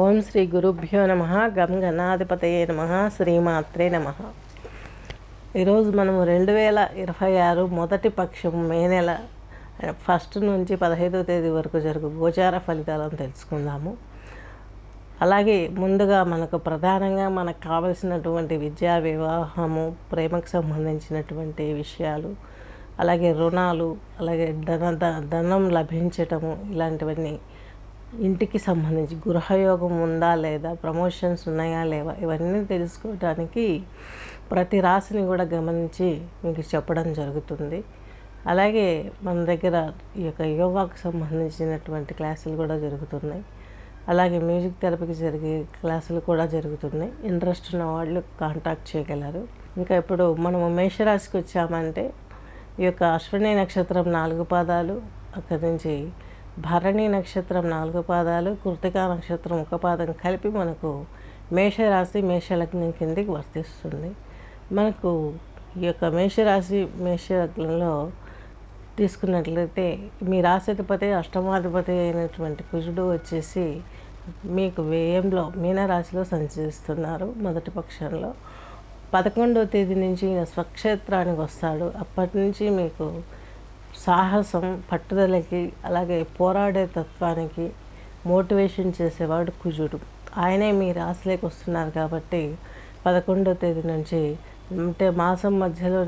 ఓం శ్రీ గురుభ్యో నమ. గం గణాధిపతయే నమ. శ్రీమాత్రే నమ. ఈరోజు మనము 2026 మొదటి పక్షం మే నెల 1 నుంచి 15వ తేదీ వరకు జరుగు గోచార ఫలితాలను తెలుసుకుందాము. అలాగే ముందుగా మనకు ప్రధానంగా మనకు కావలసినటువంటి విద్యా, వివాహము, ప్రేమకు సంబంధించినటువంటి విషయాలు, అలాగే రుణాలు, అలాగే ధనం లభించటము, ఇలాంటివన్నీ, ఇంటికి సంబంధించి గృహయోగం ఉందా లేదా, ప్రమోషన్స్ ఉన్నాయా లేవా, ఇవన్నీ తెలుసుకోవడానికి ప్రతి రాశిని కూడా గమనించి మీకు చెప్పడం జరుగుతుంది. అలాగే మన దగ్గర ఈ యొక్క యోగాకు సంబంధించినటువంటి క్లాసులు కూడా జరుగుతున్నాయి. అలాగే మ్యూజిక్ థెరపీకి జరిగే క్లాసులు కూడా జరుగుతున్నాయి. ఇంట్రెస్ట్ ఉన్న వాళ్ళు కాంటాక్ట్ చేయగలరు. ఇంకా ఇప్పుడు మనము మేషరాశికి వచ్చామంటే ఈ యొక్క అశ్విని నక్షత్రం 4 పాదాలు, అక్కడి నుంచి భరణి నక్షత్రం 4 పాదాలు, కృతికా నక్షత్రం 1 పాదం కలిపి మనకు మేషరాశి, మేషలగ్నం కిందికి వర్తిస్తుంది. మనకు ఈ యొక్క మేషరాశి, మేషలగ్నంలో తీసుకున్నట్లయితే మీ రాశిధిపతి, అష్టమాధిపతి అయినటువంటి కుజుడు వచ్చేసి మీకు వ్యయంలో మీనరాశిలో సంచరిస్తున్నారు. మొదటి పక్షంలో 11వ తేదీ నుంచి ఈయన స్వక్షేత్రానికి వస్తాడు. అప్పటి నుంచి మీకు సాహసం, పట్టుదలకి, అలాగే పోరాడే తత్వానికి మోటివేషన్ చేసేవాడు కుజుడు. ఆయనే మీ రాశిలోకి వస్తున్నారు కాబట్టి 11వ తేదీ నుంచి, అంటే మాసం మధ్యలో,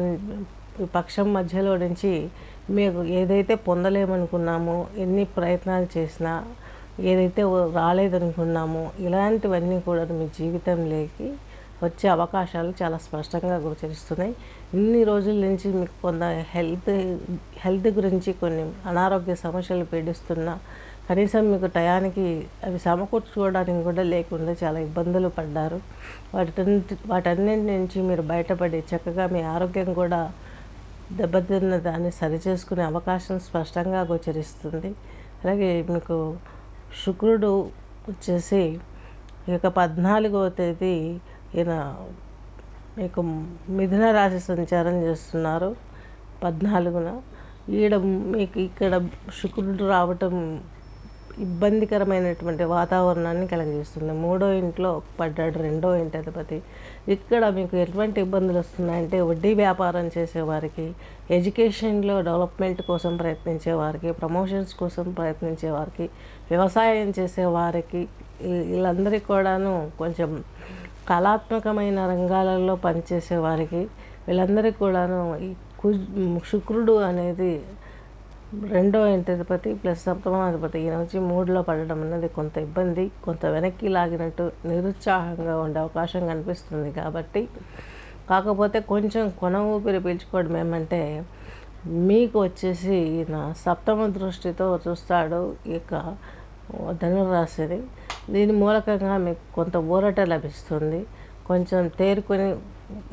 పక్షం మధ్యలో నుంచి మీకు ఏదైతే పొందలేమనుకున్నామో, ఎన్ని ప్రయత్నాలు చేసినా ఏదైతే రాలేదనుకున్నామో, ఇలాంటివన్నీ కూడా మీ జీవితంలోకి వచ్చే అవకాశాలు చాలా స్పష్టంగా గోచరిస్తున్నాయి. ఇన్ని రోజుల నుంచి మీకు కొంత హెల్త్ గురించి కొన్ని అనారోగ్య సమస్యలు పీడిస్తున్నా, కనీసం మీకు టయానికి అవి సమకూర్చుకోవడానికి కూడా లేకుండా చాలా ఇబ్బందులు పడ్డారు. వాటన్నిటి నుంచి మీరు బయటపడి చక్కగా మీ ఆరోగ్యం కూడా దెబ్బతిన్న దాన్ని సరిచేసుకునే అవకాశం స్పష్టంగా గోచరిస్తుంది. అలాగే మీకు శుక్రుడు వచ్చేసి ఈ యొక్క 14వ తేదీ ఈయన మీకు మిథున రాశి సంచారం చేస్తున్నారు. 14న మీకు ఇక్కడ శుక్రుడు రావటం ఇబ్బందికరమైనటువంటి వాతావరణాన్ని కలగజేస్తుంది. 3వ ఇంట్లో పడ్డాడు, 2వ ఇంటి అధిపతి. ఇక్కడ మీకు ఎటువంటి ఇబ్బందులు వస్తున్నాయంటే, వడ్డీ వ్యాపారం చేసేవారికి, ఎడ్యుకేషన్లో డెవలప్మెంట్ కోసం ప్రయత్నించే వారికి, ప్రమోషన్స్ కోసం ప్రయత్నించే వారికి, వ్యవసాయం చేసేవారికి, వీళ్ళందరికీ కూడాను, కొంచెం కళాత్మకమైన రంగాలలో పనిచేసే వారికి, వీళ్ళందరికీ కూడాను ఈ శుక్రుడు అనేది 2వ ఇంటి అధిపతి ప్లస్ 7వ అధిపతి ఈయన వచ్చి 3లో పడడం అనేది కొంత ఇబ్బంది, కొంత వెనక్కి లాగినట్టు, నిరుత్సాహంగా ఉండే అవకాశం కనిపిస్తుంది. కాబట్టి కాకపోతే కొంచెం కొన ఊపిరి పీల్చుకోవడం ఏమంటే, మీకు వచ్చేసి ఈయన 7వ దృష్టితో చూస్తాడు ఈ యొక్క ధనురాశిని. దీని మూలకంగా మీకు కొంత ఊరట లభిస్తుంది. కొంచెం తేరుకొని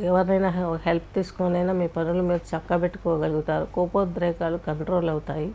ఎవరినైనా హెల్ప్ తీసుకొనైనా మీ పనులు మీరు చక్కబెట్టుకోగలుగుతారు. కోపోద్రేకాలు కంట్రోల్ అవుతాయి.